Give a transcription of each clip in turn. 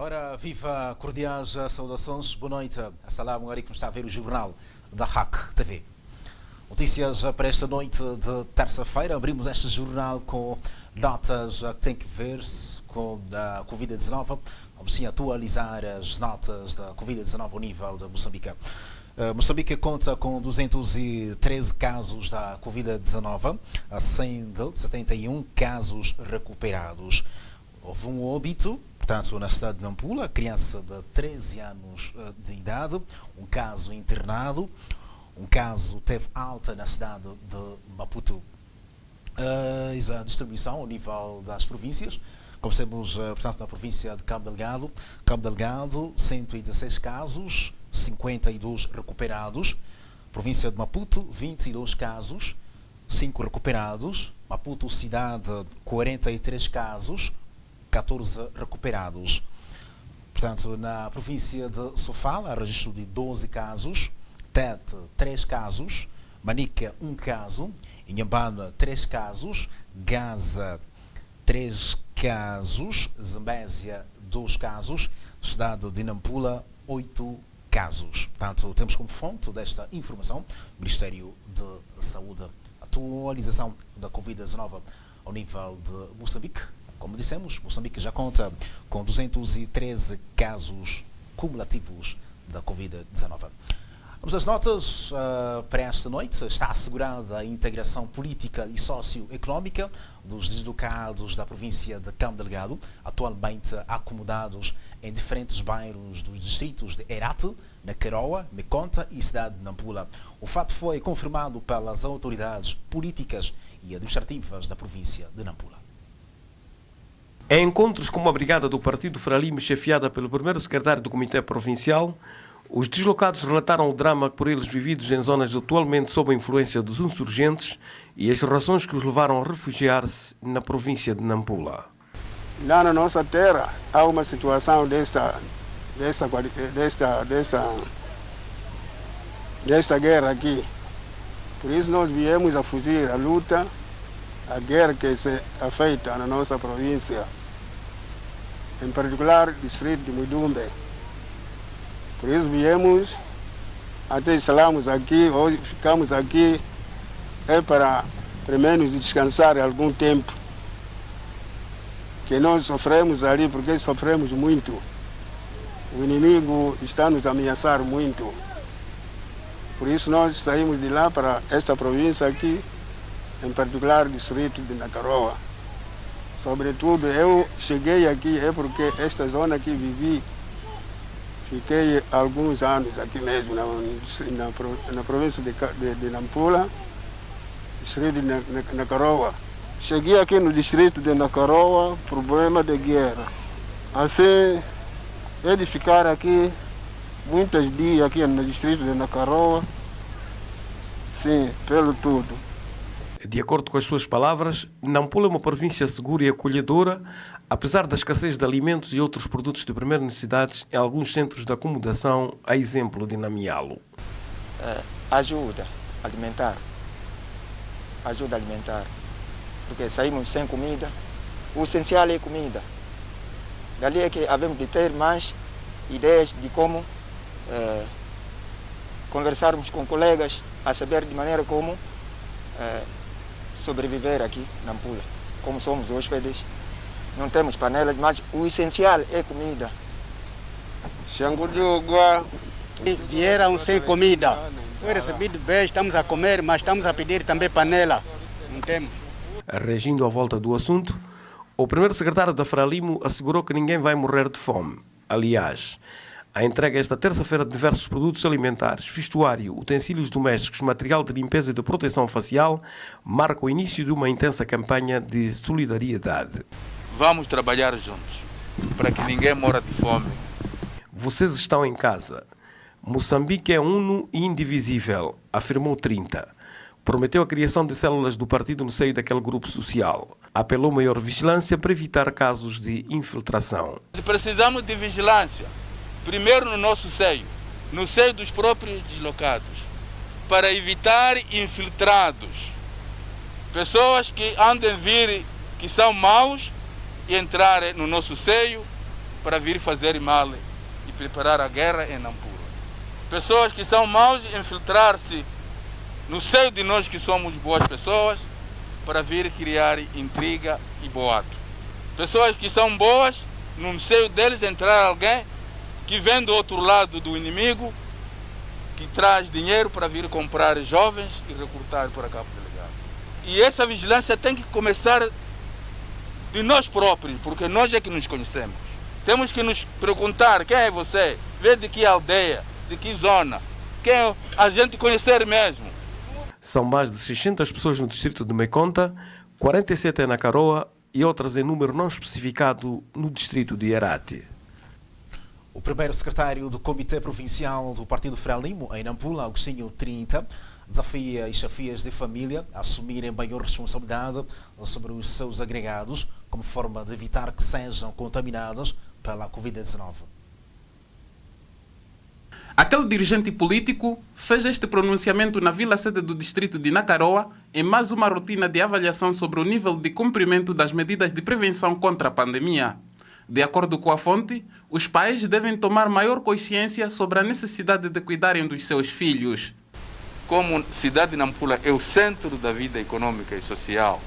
Ora, viva, cordiais saudações, boa noite. Assalamu alaikum, está a ver o jornal da RAC TV. Notícias para esta noite de terça-feira. Abrimos este jornal com notas que têm que ver com a Covid-19. Vamos sim atualizar as notas da Covid-19 ao nível de Moçambique. Moçambique conta com 213 casos da Covid-19, sendo 71 casos recuperados. Houve um óbito, portanto, na cidade de Nampula, criança de 13 anos de idade, um caso internado, um caso teve alta na cidade de Maputo. A distribuição ao nível das províncias, comecemos, portanto, na província de Cabo Delgado, 116 casos, 52 recuperados. Província de Maputo, 22 casos, 5 recuperados. Maputo cidade, 43 casos, 14 recuperados. Portanto, na província de Sofala, registro de 12 casos, Tete, 3 casos, Manica, 1 caso, Inhambane, 3 casos, Gaza, 3 casos, Zambésia, 2 casos, cidade de Nampula, 8 casos. Portanto, temos como fonte desta informação o Ministério de Saúde. Atualização da Covid-19 ao nível de Moçambique. Como dissemos, Moçambique já conta com 213 casos cumulativos da Covid-19. Vamos às notas para esta noite. Está assegurada a integração política e socioeconómica dos deslocados da província de Cabo Delgado, atualmente acomodados em diferentes bairros dos distritos de Herate, Nakaroa, Mekonta e cidade de Nampula. O fato foi confirmado pelas autoridades políticas e administrativas da província de Nampula. Em encontros com uma brigada do Partido Frelimo, chefiada pelo primeiro secretário do Comitê Provincial, os deslocados relataram o drama por eles vividos em zonas atualmente sob a influência dos insurgentes e as razões que os levaram a refugiar-se na província de Nampula. Lá na nossa terra há uma situação desta guerra aqui. Por isso nós viemos a fugir à luta, a guerra que se afeta na nossa província, em particular o distrito de Mudumbe. Por isso viemos, até instalamos aqui, hoje ficamos aqui, para pelo menos descansar algum tempo. Que nós sofremos ali, porque sofremos muito. O inimigo está a nos ameaçar muito. Por isso nós saímos de lá para esta província aqui, em particular o distrito de Nakaroa. Sobretudo, eu cheguei aqui porque esta zona que vivi, fiquei alguns anos aqui mesmo, na província de Nampula, distrito de Nakaroa. Cheguei aqui no distrito de Nakaroa, problema de guerra. Assim, é de ficar aqui muitos dias aqui no distrito de Nakaroa, sim, pelo tudo. De acordo com as suas palavras, Nampula é uma província segura e acolhedora, apesar da escassez de alimentos e outros produtos de primeira necessidade em alguns centros de acomodação, a exemplo de Namialo. Ajuda alimentar, porque saímos sem comida, o essencial é comida. Dali é que havemos de ter mais ideias de como conversarmos com colegas, a saber de maneira como sobreviver aqui na Nampula. Como somos hóspedes, não temos panelas, mas o essencial é comida. Vieram sem comida. Foi recebido bem, estamos a comer, mas estamos a pedir também panela. Não temos. Reagindo à volta do assunto, o primeiro secretário da Frelimo assegurou que ninguém vai morrer de fome. Aliás, a entrega esta terça-feira de diversos produtos alimentares, vestuário, utensílios domésticos, material de limpeza e de proteção facial marca o início de uma intensa campanha de solidariedade. Vamos trabalhar juntos para que ninguém morra de fome. Vocês estão em casa. Moçambique é uno e indivisível, afirmou 30. Prometeu a criação de células do partido no seio daquele grupo social. Apelou maior vigilância para evitar casos de infiltração. Precisamos de vigilância, primeiro no nosso seio, no seio dos próprios deslocados, para evitar infiltrados. Pessoas que andem vir, que são maus, e entrar no nosso seio para vir fazer mal e preparar a guerra em Nampula. Pessoas que são maus infiltrar-se no seio de nós que somos boas pessoas para vir criar intriga e boato. Pessoas que são boas, no seio deles entrar alguém que vem do outro lado do inimigo, que traz dinheiro para vir comprar jovens e recrutar para cabo delegado. E essa vigilância tem que começar de nós próprios, porque nós é que nos conhecemos. Temos que nos perguntar quem é você, vê de que aldeia, de que zona, quem é a gente conhecer mesmo. São mais de 600 pessoas no distrito de Meiconta, 47 em Nakaroa e outras em número não especificado no distrito de Herati. O primeiro secretário do Comitê Provincial do Partido Frelimo, em Nampula, Agostinho 30, desafia as chefias de família a assumirem maior responsabilidade sobre os seus agregados, como forma de evitar que sejam contaminadas pela Covid-19. Aquele dirigente político fez este pronunciamento na vila-sede do distrito de Nakaroa em mais uma rotina de avaliação sobre o nível de cumprimento das medidas de prevenção contra a pandemia. De acordo com a fonte, os pais devem tomar maior consciência sobre a necessidade de cuidarem dos seus filhos. Como cidade de Nampula é o centro da vida econômica e social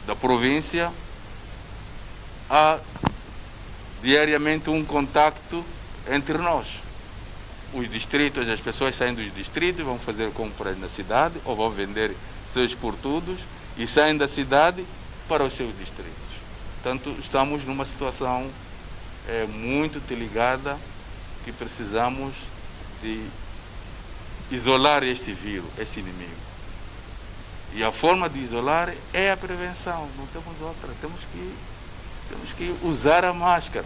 da província, há diariamente um contacto entre nós. Os distritos, as pessoas saem dos distritos, vão fazer compras na cidade ou vão vender seus portudos e saem da cidade para os seus distritos. Portanto, estamos numa situação muito delicada que precisamos de isolar este vírus, este inimigo. E a forma de isolar é a prevenção, não temos outra. Temos que usar a máscara.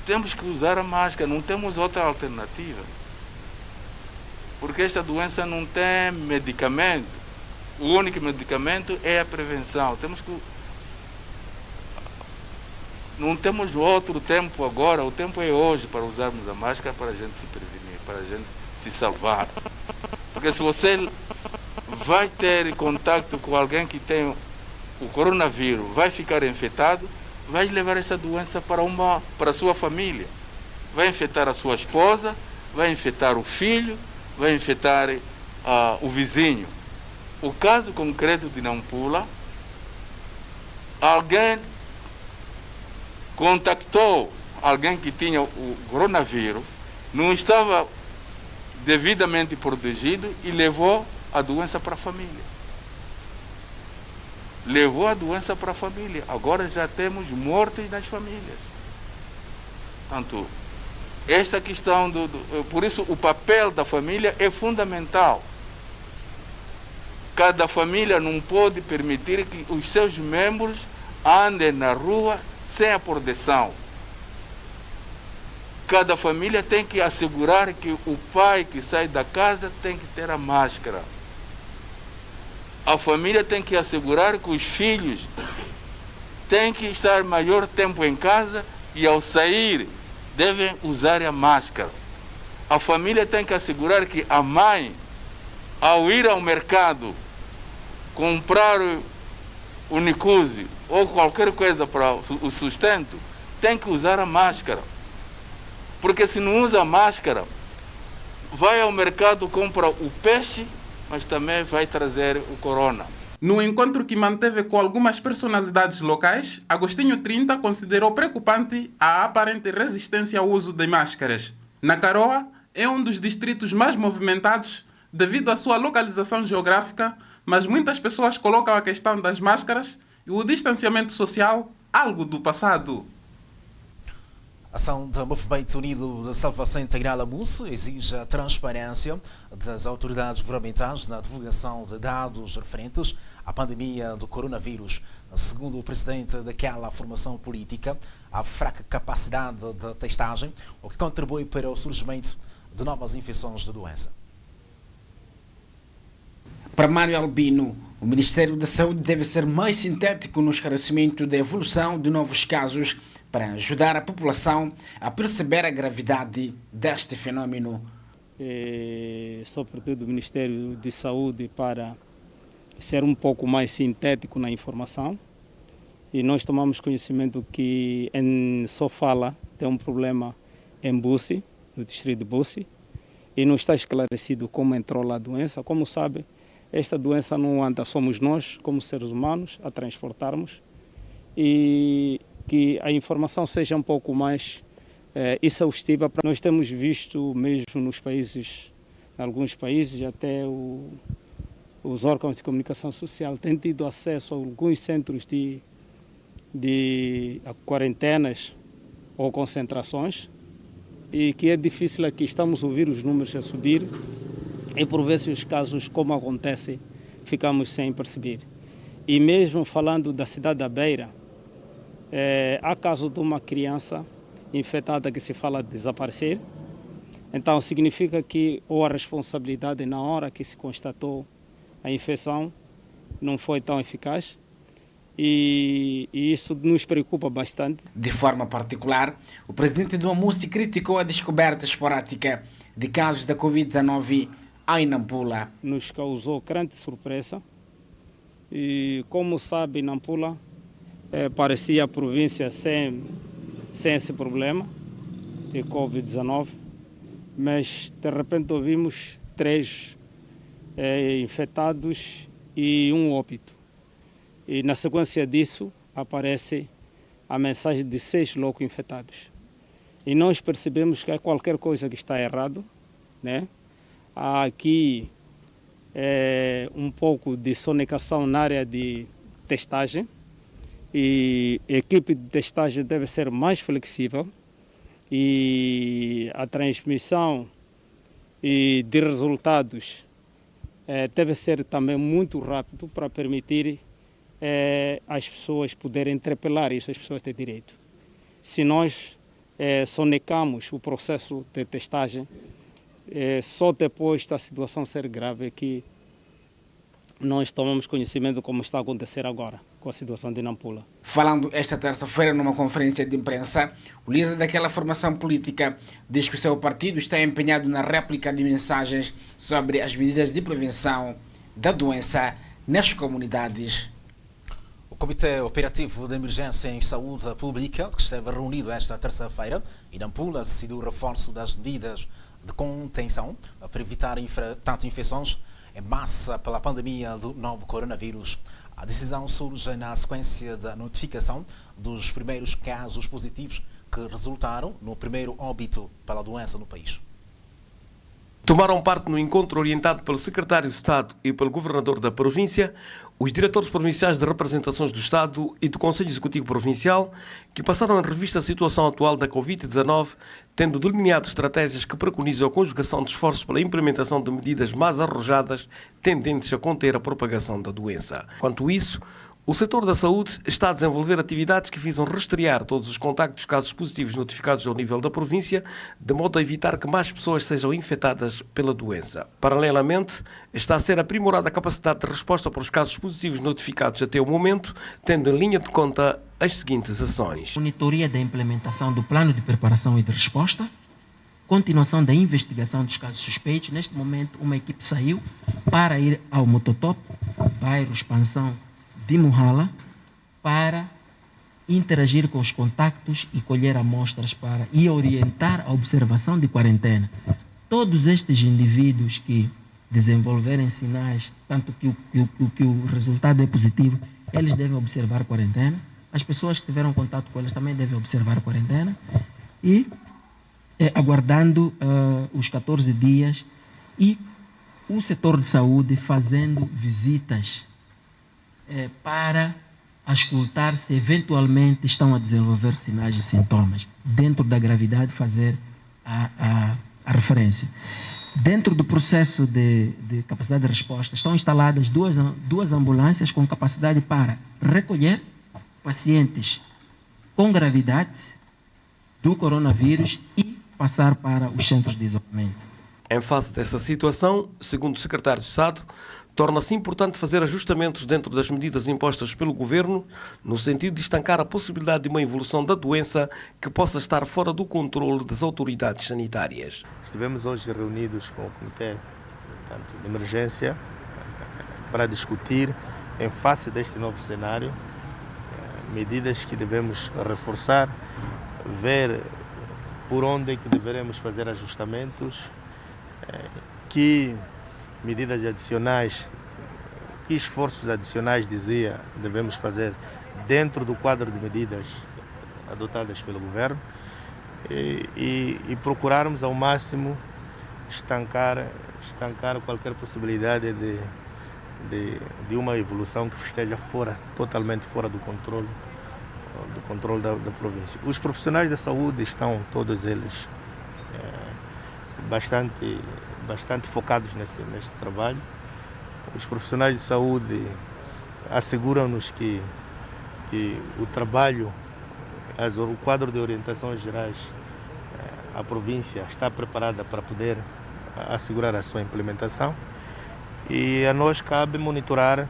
Temos que usar a máscara, não temos outra alternativa. Porque esta doença não tem medicamento. O único medicamento é a prevenção. Não temos outro tempo agora, o tempo é hoje para usarmos a máscara para a gente se prevenir, para a gente se salvar. Porque se você vai ter contato com alguém que tem o coronavírus, vai ficar infectado, vai levar essa doença para a sua família. Vai infectar a sua esposa, vai infectar o filho, vai infectar o vizinho. O caso concreto de Nampula, alguém contactou alguém que tinha o coronavírus, não estava devidamente protegido e levou a doença para a família. Levou a doença para a família. Agora já temos mortes nas famílias. Portanto, esta questão por isso o papel da família é fundamental. Cada família não pode permitir que os seus membros andem na rua sem a proteção. Cada família tem que assegurar que o pai que sai da casa tem que ter a máscara. A família tem que assegurar que os filhos têm que estar maior tempo em casa e ao sair devem usar a máscara. A família tem que assegurar que a mãe, ao ir ao mercado comprar o Nicuse ou qualquer coisa para o sustento, tem que usar a máscara. Porque se não usa a máscara, vai ao mercado, compra o peixe, mas também vai trazer o corona. No encontro que manteve com algumas personalidades locais, Agostinho 30 considerou preocupante a aparente resistência ao uso de máscaras. Nakaroa é um dos distritos mais movimentados devido à sua localização geográfica, mas muitas pessoas colocam a questão das máscaras e o distanciamento social algo do passado. A ação do Movimento Unido de Salvação Integral AMUS exige a transparência das autoridades governamentais na divulgação de dados referentes à pandemia do coronavírus. Segundo o presidente daquela formação política, há fraca capacidade de testagem, o que contribui para o surgimento de novas infecções da doença. Para Mário Albino, o Ministério da Saúde deve ser mais sintético no esclarecimento da evolução de novos casos para ajudar a população a perceber a gravidade deste fenômeno. Sobretudo o Ministério de Saúde para ser um pouco mais sintético na informação e nós tomamos conhecimento que em Sofala tem um problema em Bussi, no distrito de Bussi, e não está esclarecido como entrou lá a doença. Como sabe, esta doença não anda, somos nós, como seres humanos, a transportarmos, e que a informação seja um pouco mais exaustiva. Nós temos visto mesmo nos países, em alguns países, até os órgãos de comunicação social têm tido acesso a alguns centros de quarentenas ou concentrações, e que é difícil aqui, estamos a ouvir os números a subir, e por vezes os casos, como acontece, ficamos sem perceber. E mesmo falando da cidade da Beira, há caso de uma criança infectada que se fala de desaparecer. Então significa que ou a responsabilidade na hora que se constatou a infecção não foi tão eficaz, e isso nos preocupa bastante. De forma particular, o presidente do AMUST criticou a descoberta esporádica de casos da Covid-19 em Nampula. Nos causou grande surpresa, e como sabe, Nampula parecia a província sem esse problema de Covid-19, mas de repente ouvimos 3 infectados e 1 óbito. E na sequência disso aparece a mensagem de 6 loucos infectados. E nós percebemos que há qualquer coisa que está errado, né? Há aqui um pouco de sonegação na área de testagem, e a equipe de testagem deve ser mais flexível, e a transmissão de resultados deve ser também muito rápido para permitir as pessoas poderem interpelar isso, as pessoas têm direito. Se nós sonegamos o processo de testagem, só depois da situação ser grave é que nós tomamos conhecimento como está a acontecer agora com a situação de Nampula. Falando esta terça-feira numa conferência de imprensa, o líder daquela formação política diz que o seu partido está empenhado na réplica de mensagens sobre as medidas de prevenção da doença nas comunidades. O Comitê Operativo de Emergência em Saúde Pública, que esteve reunido esta terça-feira em Nampula, decidiu o reforço das medidas de contenção para evitar tanto infecções em massa pela pandemia do novo coronavírus. A decisão surge na sequência da notificação dos primeiros casos positivos que resultaram no primeiro óbito pela doença no país. Tomaram parte no encontro orientado pelo Secretário de Estado e pelo Governador da província os diretores provinciais de representações do Estado e do Conselho Executivo Provincial, que passaram em revista a situação atual da Covid-19, tendo delineado estratégias que preconizam a conjugação de esforços pela implementação de medidas mais arrojadas tendentes a conter a propagação da doença. Quanto a isso, o setor da saúde está a desenvolver atividades que visam rastrear todos os contactos de casos positivos notificados ao nível da província, de modo a evitar que mais pessoas sejam infectadas pela doença. Paralelamente, está a ser aprimorada a capacidade de resposta para os casos positivos notificados até o momento, tendo em linha de conta as seguintes ações: monitoria da implementação do plano de preparação e de resposta, continuação da investigação dos casos suspeitos. Neste momento, uma equipe saiu para ir ao Mototop, bairro Expansão de Muhala, para interagir com os contactos e colher amostras e orientar a observação de quarentena. Todos estes indivíduos que desenvolverem sinais, tanto que o resultado é positivo, eles devem observar quarentena. As pessoas que tiveram contato com eles também devem observar quarentena, e aguardando os 14 dias, e o setor de saúde fazendo visitas para auscultar se eventualmente estão a desenvolver sinais e sintomas. Dentro da gravidade, fazer a referência. Dentro do processo de capacidade de resposta, estão instaladas duas ambulâncias com capacidade para recolher pacientes com gravidade do coronavírus e passar para os centros de isolamento. Em face dessa situação, segundo o Secretário de Estado, torna-se importante fazer ajustamentos dentro das medidas impostas pelo Governo, no sentido de estancar a possibilidade de uma evolução da doença que possa estar fora do controle das autoridades sanitárias. Estivemos hoje reunidos com o Comitê de Emergência para discutir, em face deste novo cenário, medidas que devemos reforçar, ver por onde é que deveremos fazer ajustamentos, que medidas adicionais, que esforços adicionais, dizia, devemos fazer dentro do quadro de medidas adotadas pelo governo e procurarmos ao máximo estancar qualquer possibilidade de uma evolução que esteja totalmente fora do controle da província. Os profissionais da saúde estão todos eles bastante focados neste trabalho. Os profissionais de saúde asseguram-nos que o trabalho, o quadro de orientações gerais, a província está preparada para poder assegurar a sua implementação, e a nós cabe monitorar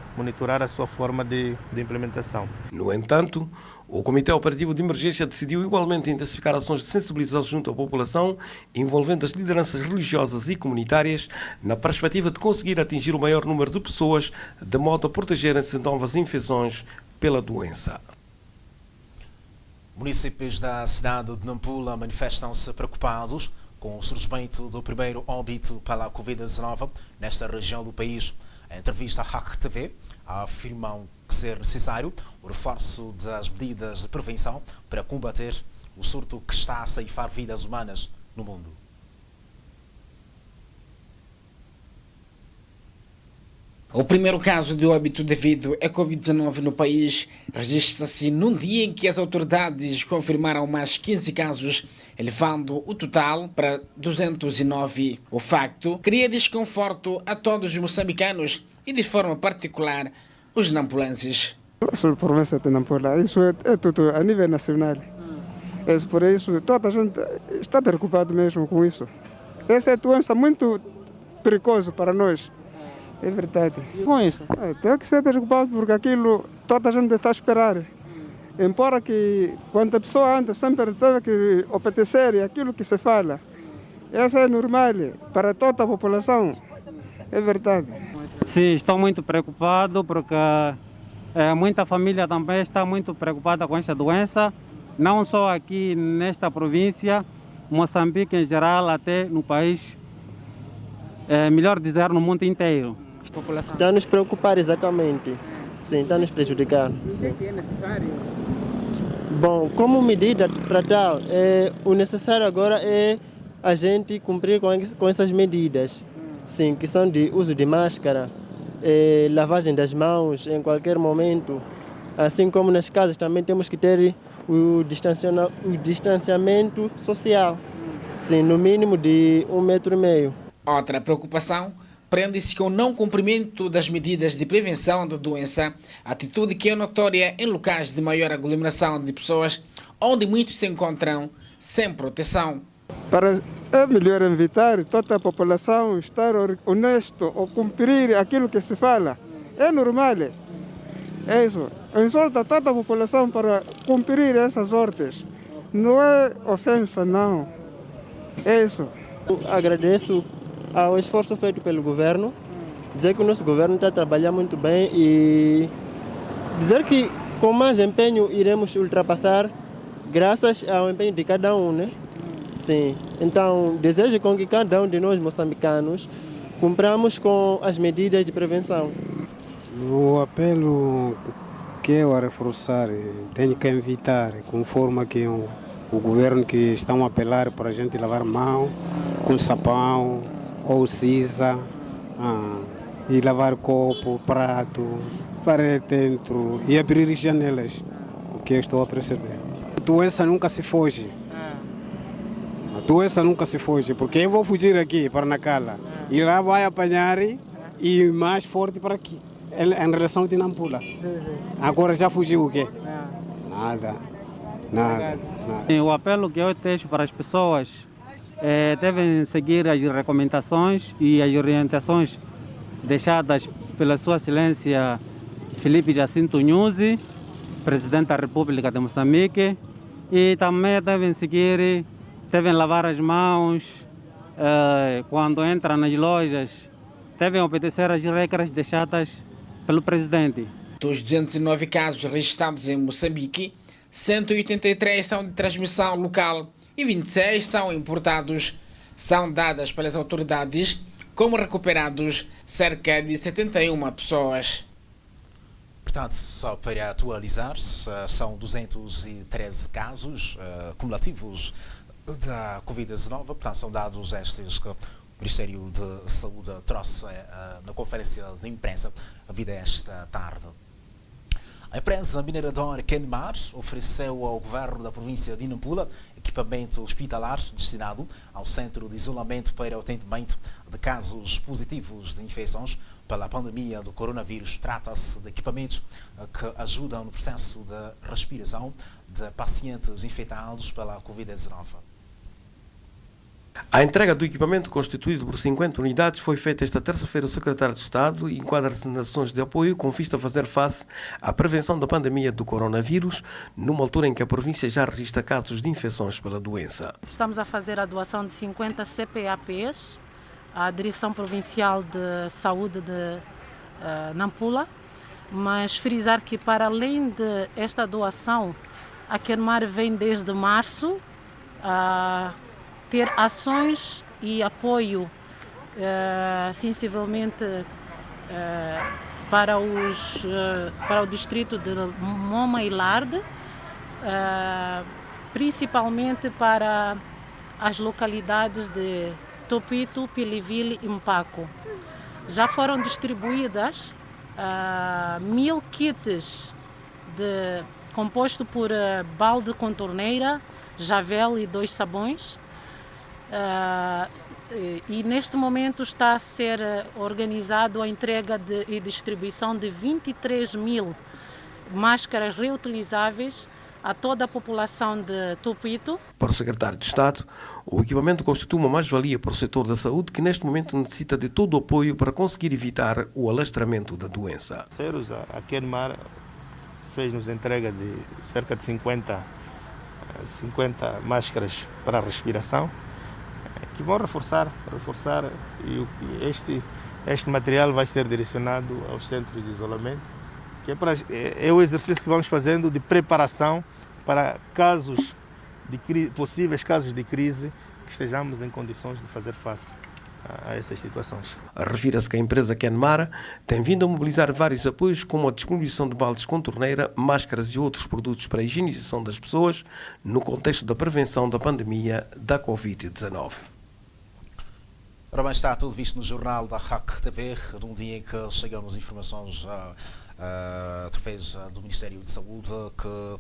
a sua forma de implementação. No entanto, o Comitê Operativo de Emergência decidiu igualmente intensificar ações de sensibilização junto à população, envolvendo as lideranças religiosas e comunitárias, na perspectiva de conseguir atingir o maior número de pessoas, de modo a protegerem-se de novas infecções pela doença. Municípios da cidade de Nampula manifestam-se preocupados com o surgimento do primeiro óbito pela Covid-19 nesta região do país. Em entrevista à RAC TV, afirmam que ser necessário o reforço das medidas de prevenção para combater o surto que está a ceifar vidas humanas no mundo. O primeiro caso de óbito devido à Covid-19 no país registra-se num dia em que as autoridades confirmaram mais 15 casos, elevando o total para 209. O facto cria desconforto a todos os moçambicanos e, de forma particular, os nampulenses. Nossa província de Nampula, isso é tudo a nível nacional. Por isso, toda a gente está preocupada mesmo com isso. Essa é doença muito perigosa para nós. É verdade. Com isso? Tem que ser preocupado porque aquilo toda a gente está a esperar. Embora que quando a pessoa anda sempre tem que obedecer aquilo que se fala. Isso é normal para toda a população. É verdade. Sim, estou muito preocupado porque muita família também está muito preocupada com esta doença. Não só aqui nesta província, Moçambique em geral, até no país, melhor dizer, no mundo inteiro. Está a nos preocupar exatamente. Sim, está a nos prejudicar. O que é necessário? Bom, como medida para tal, o necessário agora é a gente cumprir com essas medidas. Sim, que são de uso de máscara, lavagem das mãos em qualquer momento. Assim como nas casas também temos que ter o distanciamento social. Sim, no mínimo de 1,5 metro. Outra preocupação prende-se com o não cumprimento das medidas de prevenção da doença, atitude que é notória em locais de maior aglomeração de pessoas, onde muitos se encontram sem proteção. É melhor evitar toda a população estar honesto ou cumprir aquilo que se fala. É normal. É isso. Exorta toda a população para cumprir essas ordens. Não é ofensa, não. É isso. Eu agradeço ao esforço feito pelo governo, dizer que o nosso governo está a trabalhar muito bem e dizer que com mais empenho iremos ultrapassar graças ao empenho de cada um, né? Sim. Então, desejo com que cada um de nós moçambicanos cumpramos com as medidas de prevenção. O apelo que eu a reforçar, tem que evitar, conforme que o governo que estão a apelar para a gente lavar mão com sabão ou cisa, e lavar copo, prato, para dentro e abrir janelas, o que eu estou a perceber. A doença nunca se foge. A doença nunca se foge, porque eu vou fugir aqui para Nacala e lá vai apanhar e mais forte para aqui, em relação de Nampula. Agora já fugiu o quê? Nada. O apelo que eu deixo para as pessoas devem seguir as recomendações e as orientações deixadas pela Sua Excelência Filipe Jacinto Nyusi, Presidente da República de Moçambique, e também devem lavar as mãos quando entram nas lojas, devem obedecer às regras deixadas pelo Presidente. Dos 209 casos registrados em Moçambique, 183 são de transmissão local e 26 são importados. São dadas pelas autoridades como recuperados cerca de 71 pessoas. Portanto, só para atualizar, são 213 casos cumulativos da Covid-19. Portanto, são dados estes que o Ministério de Saúde trouxe na conferência de imprensa havida esta tarde. A empresa mineradora Kenmar ofereceu ao governo da província de Nampula equipamento hospitalar destinado ao centro de isolamento para o atendimento de casos positivos de infecções pela pandemia do coronavírus. Trata-se de equipamentos que ajudam no processo de respiração de pacientes infectados pela Covid-19. A entrega do equipamento, constituído por 50 unidades, foi feita esta terça-feira. O secretário de Estado enquadra-se nas ações de apoio com vista a fazer face à prevenção da pandemia do coronavírus, numa altura em que a província já registra casos de infecções pela doença. Estamos a fazer a doação de 50 CPAPs à Direção Provincial de Saúde de Nampula, mas frisar que, para além de esta doação, a Kenmar vem desde março a ter ações e apoio sensivelmente para o distrito de Moma e Larde, principalmente para as localidades de Topito, Pilivili e Mpaco. Já foram distribuídas 1000 kits composto por balde com torneira, javel e 2 sabões. E neste momento está a ser organizado a entrega e distribuição de 23.000 máscaras reutilizáveis a toda a população de Topito. Para o secretário de Estado, o equipamento constitui uma mais-valia para o setor da saúde, que neste momento necessita de todo o apoio para conseguir evitar o alastramento da doença. A Kenmar fez-nos entrega de cerca de 50 máscaras para a respiração, que vão reforçar e este material vai ser direcionado aos centros de isolamento, que é o exercício que vamos fazendo de preparação para possíveis casos de crise, que estejamos em condições de fazer face a essas situações. Refira-se que a empresa Kenmar tem vindo a mobilizar vários apoios, como a disponibilização de baldes com torneira, máscaras e outros produtos para a higienização das pessoas, no contexto da prevenção da pandemia da Covid-19. Ora bem, está tudo visto no jornal da RAC TV, num dia em que chegamos informações através do Ministério de Saúde que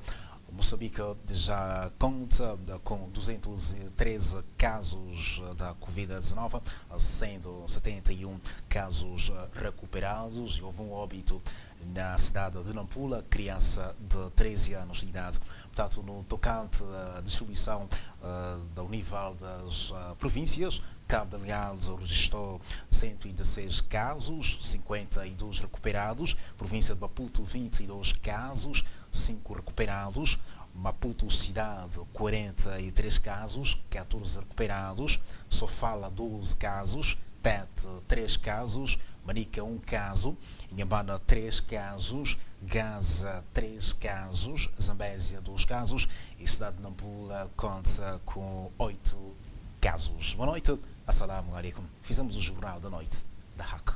Moçambique já conta com 213 casos da Covid-19, sendo 71 casos recuperados, e houve um óbito na cidade de Nampula, criança de 13 anos de idade. Portanto, no tocante à distribuição ao nível das províncias, Cabo Delgado registrou 116 casos, 52 recuperados. Província de Maputo, 22 casos, 5 recuperados. Maputo Cidade, 43 casos, 14 recuperados. Sofala, 12 casos, Tete, 3 casos. Manica, 1 caso. Inhambana, 3 casos. Gaza, 3 casos. Zambésia, 2 casos. E cidade de Nampula conta com 8 casos. Boa noite. Assalamu alaikum. Fizemos o jornal da noite da RAC.